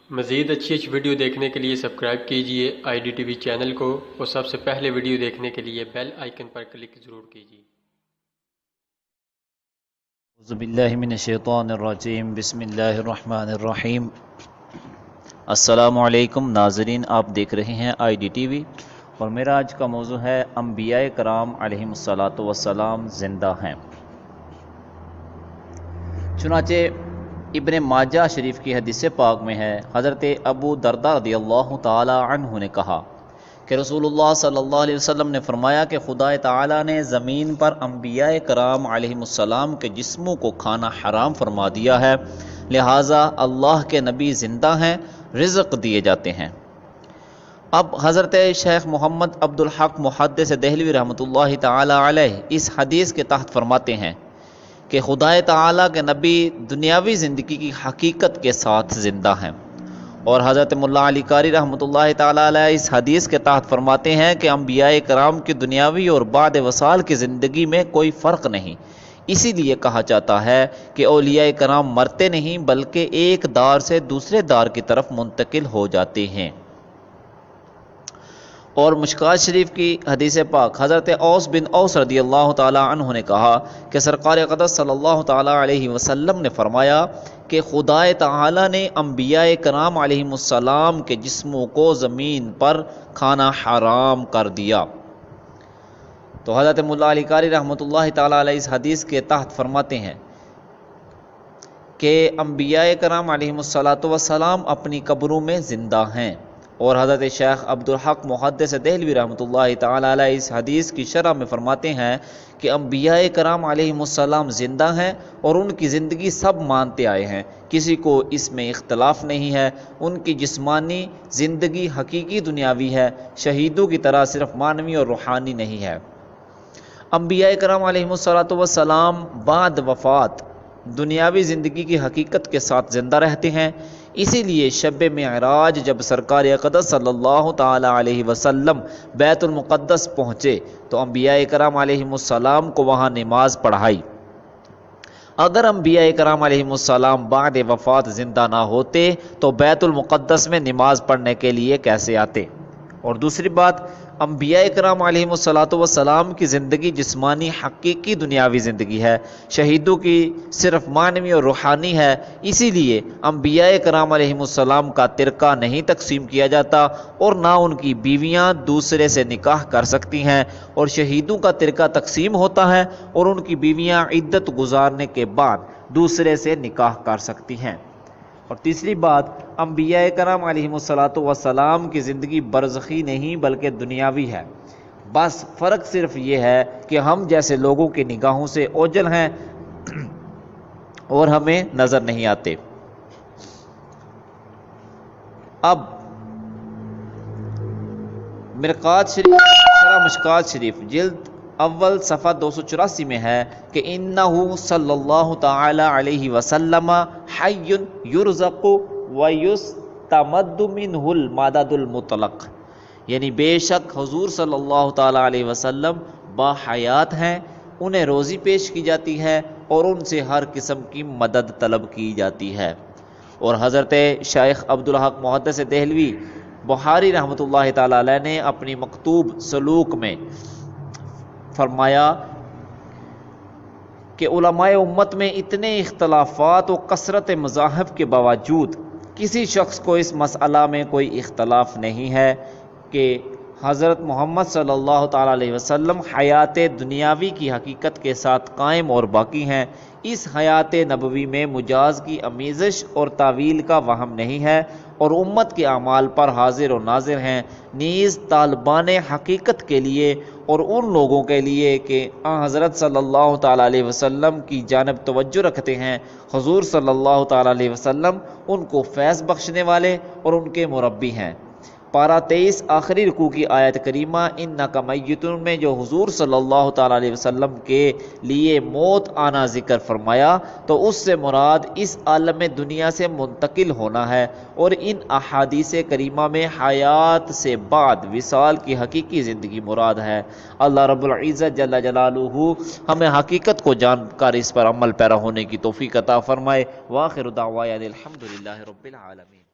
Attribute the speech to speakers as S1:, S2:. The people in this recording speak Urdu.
S1: مزید اچھی ویڈیو دیکھنے کے لیے سبسکرائب کیجیے IDTV چینل کو اور سب سے پہلے ویڈیو دیکھنے کے لیے بیل آئیکن پر کلک ضرور کیجیے۔
S2: اعوذ باللہ من الشیطان الرجیم، بسم اللہ الرحمن الرحیم۔ السلام علیکم ناظرین، آپ دیکھ رہے ہیں IDTV اور میرا آج کا موضوع ہے انبیاء کرام علیہم الصلاۃ والسلام زندہ ہیں۔ چنانچہ ابن ماجہ شریف کی حدیث پاک میں ہے، حضرت ابو درداء رضی اللہ تعالی عنہ نے کہا کہ رسول اللہ صلی اللہ علیہ وسلم نے فرمایا کہ خدا تعالی نے زمین پر انبیاء کرام علیہم السلام کے جسموں کو کھانا حرام فرما دیا ہے، لہٰذا اللہ کے نبی زندہ ہیں، رزق دیے جاتے ہیں۔ اب حضرت شیخ محمد عبد الحق محدث دہلوی رحمۃ اللہ تعالی علیہ اس حدیث کے تحت فرماتے ہیں کہ خدا تعالیٰ کے نبی دنیاوی زندگی کی حقیقت کے ساتھ زندہ ہیں، اور حضرت ملا علی قاری رحمۃ اللہ تعالیٰ علیہ اس حدیث کے تحت فرماتے ہیں کہ انبیاء کرام کی دنیاوی اور بعد وصال کی زندگی میں کوئی فرق نہیں، اسی لیے کہا جاتا ہے کہ اولیاء کرام مرتے نہیں بلکہ ایک دار سے دوسرے دار کی طرف منتقل ہو جاتے ہیں۔ اور مشکات شریف کی حدیث پاک حضرت اوس بن اوس رضی اللہ تعالی عنہ نے کہا کہ سرکار اقدس صلی اللہ تعالی علیہ وسلم نے فرمایا کہ خدا تعالی نے انبیاء کرام علیہم السلام کے جسموں کو زمین پر کھانا حرام کر دیا۔ تو حضرت ملا علی قاری رحمۃ اللہ تعالی علیہ اس حدیث کے تحت فرماتے ہیں کہ انبیاء کرام علیہم السلام اپنی قبروں میں زندہ ہیں، اور حضرت شیخ عبد الحق محدث دہلوی رحمۃ اللہ تعالی علیہ اس حدیث کی شرح میں فرماتے ہیں کہ انبیاء کرام علیہم السلام زندہ ہیں اور ان کی زندگی سب مانتے آئے ہیں، کسی کو اس میں اختلاف نہیں ہے۔ ان کی جسمانی زندگی حقیقی دنیاوی ہے، شہیدوں کی طرح صرف معنوی اور روحانی نہیں ہے۔ انبیاء کرام علیہم السلام بعد وفات دنیاوی زندگی کی حقیقت کے ساتھ زندہ رہتے ہیں، اسی لیے شب معراج جب سرکار اقدس صلی اللہ تعالی علیہ وسلم بیت المقدس پہنچے تو انبیاء کرام علیہم السلام کو وہاں نماز پڑھائی۔ اگر انبیاء کرام علیہم السلام بعد وفات زندہ نہ ہوتے تو بیت المقدس میں نماز پڑھنے کے لیے کیسے آتے؟ اور دوسری بات، انبیاء کرام علیہم السلام کی زندگی جسمانی حقیقی دنیاوی زندگی ہے، شہیدوں کی صرف معنوی اور روحانی ہے، اسی لیے انبیاء کرام علیہم السلام کا ترکہ نہیں تقسیم کیا جاتا اور نہ ان کی بیویاں دوسرے سے نکاح کر سکتی ہیں، اور شہیدوں کا ترکہ تقسیم ہوتا ہے اور ان کی بیویاں عدت گزارنے کے بعد دوسرے سے نکاح کر سکتی ہیں۔ اور تیسری بات، انبیاء کرام علیہم السلام کی زندگی برزخی نہیں بلکہ دنیاوی ہے، بس فرق صرف یہ ہے کہ ہم جیسے لوگوں کی نگاہوں سے اوجھل ہیں اور ہمیں نظر نہیں آتے۔ اب مشکات شریف جلد اول صفحہ 284 میں ہے کہ انہو صلی اللہ تعالی علیہ وسلم حی یرزق ویستمد منہ المدد المطلق، یعنی بے شک حضور صلی اللہ تعالی علیہ وسلم باحیات ہیں، انہیں روزی پیش کی جاتی ہے اور ان سے ہر قسم کی مدد طلب کی جاتی ہے۔ اور حضرت شیخ عبد الحق محدث دہلوی بخاری رحمۃ اللہ تعالی علیہ نے اپنی مکتوب سلوک میں فرمایا کہ علماء امت میں اتنے اختلافات و کثرت مذاہب کے باوجود کسی شخص کو اس مسئلہ میں کوئی اختلاف نہیں ہے کہ حضرت محمد صلی اللہ تعالی علیہ وسلم حیات دنیاوی کی حقیقت کے ساتھ قائم اور باقی ہیں، اس حیات نبوی میں مجاز کی آمیزش اور تعویل کا وہم نہیں ہے، اور امت کے اعمال پر حاضر و ناظر ہیں، نیز طالبان حقیقت کے لیے اور ان لوگوں کے لیے کہ حضرت صلی اللہ تعالی علیہ وسلم کی جانب توجہ رکھتے ہیں، حضور صلی اللہ تعالی علیہ وسلم ان کو فیض بخشنے والے اور ان کے مربی ہیں۔ پارہ 23 آخری رکوع کی آیت کریمہ انک میت میں جو حضور صلی اللہ تعالی علیہ وسلم کے لیے موت آنا ذکر فرمایا تو اس سے مراد اس عالم دنیا سے منتقل ہونا ہے، اور ان احادیث کریمہ میں حیات سے بعد وصال کی حقیقی زندگی مراد ہے۔ اللہ رب العزت جل جلالہ ہمیں حقیقت کو جان کر اس پر عمل پیرا ہونے کی توفیق عطا فرمائے۔ وآخر دعوانا الحمدللہ رب العالمین۔